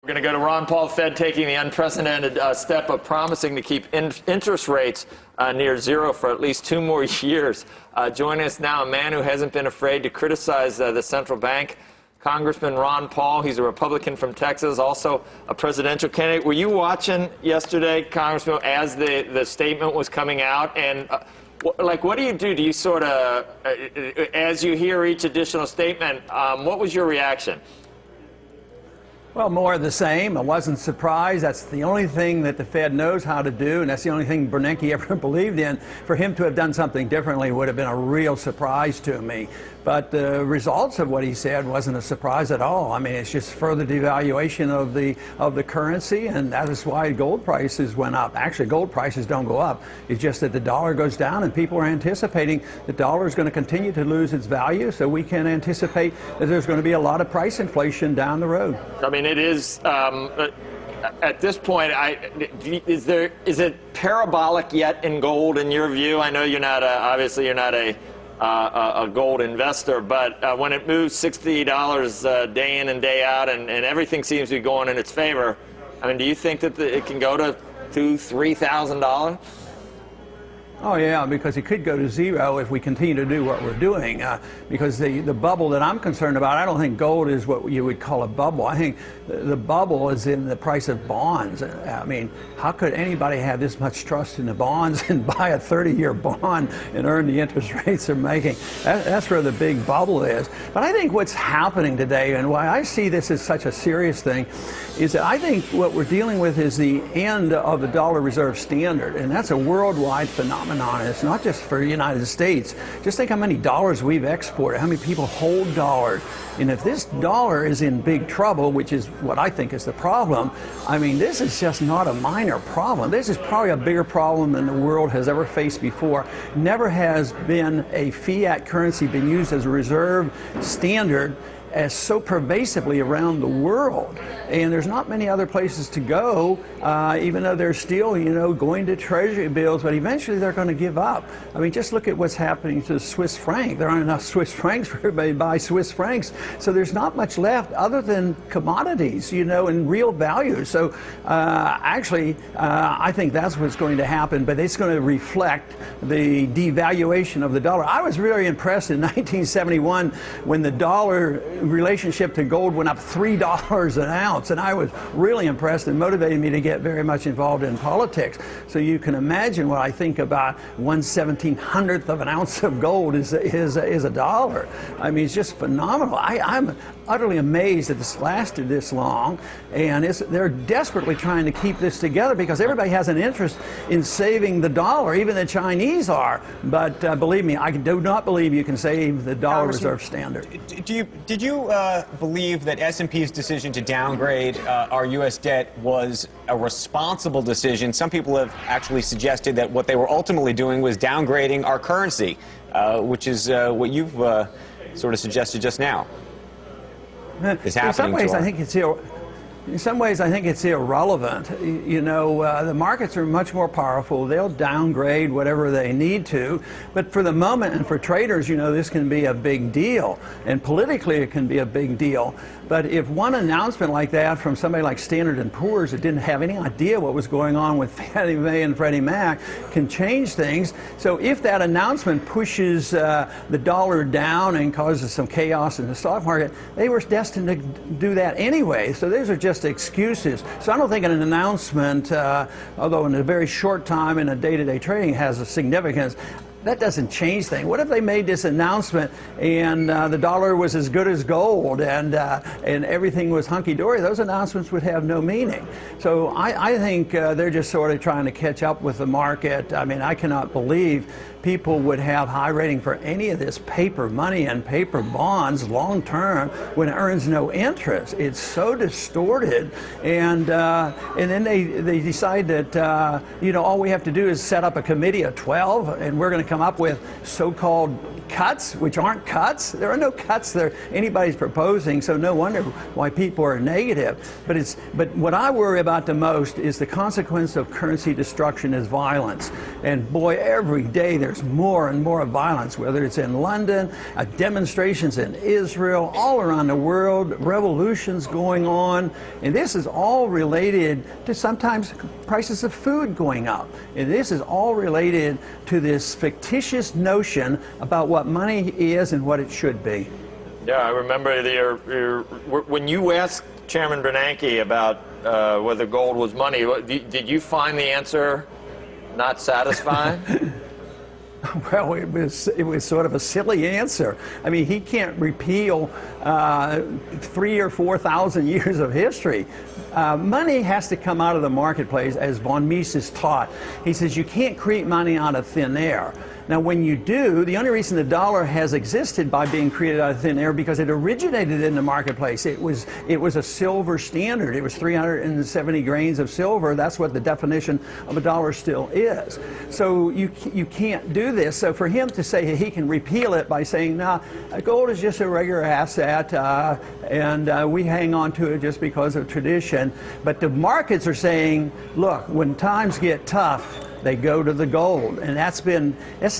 We're going to go to Ron Paul, Fed taking the unprecedented step of promising to keep interest rates near zero for at least 2 more years. Joining us now, a man who hasn't been afraid to criticize the central bank, Congressman Ron Paul. He's a Republican from Texas, also a presidential candidate. Were you watching yesterday, Congressman, as the statement was coming out? And what do you do? Do you sort of, as you hear each additional statement, what was your reaction? Well, more of the same. I wasn't surprised. That's the only thing that the Fed knows how to do, and that's the only thing Bernanke ever believed in. For him to have done something differently would have been a real surprise to me. But the results of what he said wasn't a surprise at all. I mean, it's just further devaluation of the currency, and that is why gold prices went up. Actually, gold prices don't go up. It's just that the dollar goes down, and people are anticipating the dollar is going to continue to lose its value, so we can anticipate that there's going to be a lot of price inflation down the road. I mean, it is, at this point, is it parabolic yet in gold in your view? I know you're not, obviously you're not a gold investor, but when it moves $60 day in and day out and everything seems to be going in its favor, I mean, do you think that it can go to $2,000, $3,000? Oh, yeah, because it could go to zero if we continue to do what we're doing. Because the bubble that I'm concerned about, I don't think gold is what you would call a bubble. I think the bubble is in the price of bonds. I mean, how could anybody have this much trust in the bonds and buy a 30-year bond and earn the interest rates they're making? That's where the big bubble is. But I think what's happening today, and why I see this as such a serious thing, is that I think what we're dealing with is the end of the dollar reserve standard, and that's a worldwide phenomenon. It's not just for the United States. Just think how many dollars we've exported, how many people hold dollars. And if this dollar is in big trouble, which is what I think is the problem, I mean, this is just not a minor problem. This is probably a bigger problem than the world has ever faced before. Never has been a fiat currency been used as a reserve standard as so pervasively around the world, and there's not many other places to go, even though they're still, going to treasury bills, but eventually they're going to give up. I mean, just look at what's happening to the Swiss franc. There aren't enough Swiss francs for everybody to buy Swiss francs, so there's not much left other than commodities, and real value. So actually, I think that's what's going to happen, but it's going to reflect the devaluation of the dollar. I was really impressed in 1971 when the dollar relationship to gold went up $3 an ounce, and I was really impressed and motivated me to get very much involved in politics. So you can imagine what I think about 1/1700th of an ounce of gold is a dollar. I mean, it's just phenomenal. I'm utterly amazed that this lasted this long, and they're desperately trying to keep this together because everybody has an interest in saving the dollar, even the Chinese are. But believe me, I do not believe you can save the dollar reserve standard. Did you believe that S&P's decision to downgrade our U.S. debt was a responsible decision? Some people have actually suggested that what they were ultimately doing was downgrading our currency, which is what you've sort of suggested just now. Is happening In some ways, I think it's irrelevant. The markets are much more powerful. They'll downgrade whatever they need to. But for the moment, and for traders, this can be a big deal. And politically, it can be a big deal. But if one announcement like that from somebody like Standard & Poor's that didn't have any idea what was going on with Fannie Mae and Freddie Mac can change things. So if that announcement pushes the dollar down and causes some chaos in the stock market, they were destined to do that anyway. So those are just excuses. So I don't think an announcement, although in a very short time in a day-to-day trading has a significance, that doesn't change things. What if they made this announcement and the dollar was as good as gold and everything was hunky-dory? Those announcements would have no meaning. So I think they're just sort of trying to catch up with the market. I mean, I cannot believe people would have high rating for any of this paper money and paper bonds long term when it earns no interest. It's so distorted, and then they decide that all we have to do is set up a committee of 12 and we're going to come come up with so-called cuts, which aren't cuts. There are no cuts that anybody's proposing, so no wonder why people are negative. But what I worry about the most is the consequence of currency destruction is violence. And boy, every day there's more and more violence, whether it's in London, demonstrations in Israel, all around the world, revolutions going on. And this is all related to sometimes prices of food going up. And this is all related to this fictitious notion about what money is and what it should be. Yeah, I remember when you asked Chairman Bernanke about whether gold was money, did you find the answer not satisfying? Well, it was sort of a silly answer. I mean, he can't repeal 3,000 or 4,000 years of history. Money has to come out of the marketplace, as von Mises taught. He says you can't create money out of thin air. Now, when you do, the only reason the dollar has existed by being created out of thin air because it originated in the marketplace. It was a silver standard. It was 370 grains of silver. That's what the definition of a dollar still is. So you can't do this. So for him to say he can repeal it by saying, "No, gold is just a regular asset, and we hang on to it just because of tradition." But the markets are saying, "Look, when times get tough, they go to the gold." And that's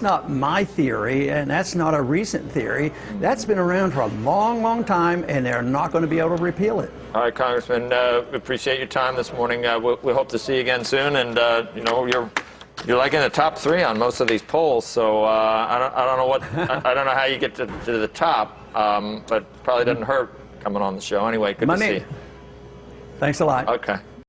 not my theory, and that's not a recent theory. That's been around for a long, long time, and they're not going to be able to repeal it. All right, Congressman, we appreciate your time this morning. We hope to see you again soon, and you know, you're like in the top 3 on most of these polls, so I don't know how you get to the top, but probably doesn't hurt coming on the show. Anyway, good to see you. Thanks a lot. Okay.